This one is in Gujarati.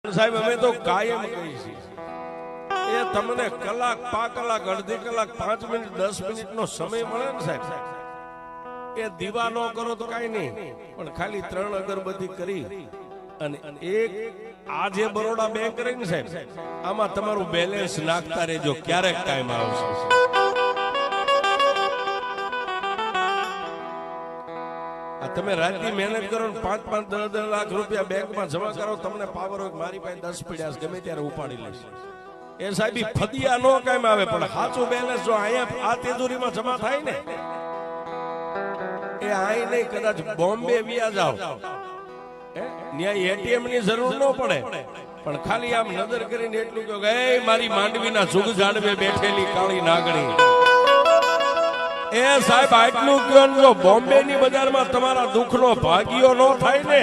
સાહેબ અમે તો કાયમ કહી છીએ એ તમને કલાક 5 કલાક અડધી કલાક 5 મિનિટ 10 મિનિટ નો સમય મળે ને સાહેબ એ દીવા નો કરો તો કાઈ નહીં પણ ખાલી 3 અગરબત્તી કરી અને એક આ જે બરોડા બેંક રહી ને સાહેબ આમાં તમારું બેલેન્સ નાખતા રહેજો ક્યારેક ટાઈમ આવશે તમે રાતની મહેનત કરો 5-10 લાખ રૂપિયા બેંકમાં જમા કરો તમને પાવર હોય મારી પાસે 10 પડ્યા ગમે ત્યારે ઉપાડી લઈશ એ સાહેબ ફદિયા નો કામ આવે પણ સાચું બેલેન્સ જો અહીંયા આ તેજુરીમાં જમા થાય ને એ આઈ નહીં કદાચ બોમ્બે વ્યા જાવ ન્યાય એટીએમ ની જરૂર ન પડે પણ ખાલી આમ નજર કરીને એટલું કે એ મારી માંડવીના સુગ ઝાડવે બેઠેલી કાળી નાગણી એ સાહેબ આટલું કયો જો બોમ્બે ની બજારમાં તમારા દુઃખ નો ભાગીયો ન થાય ને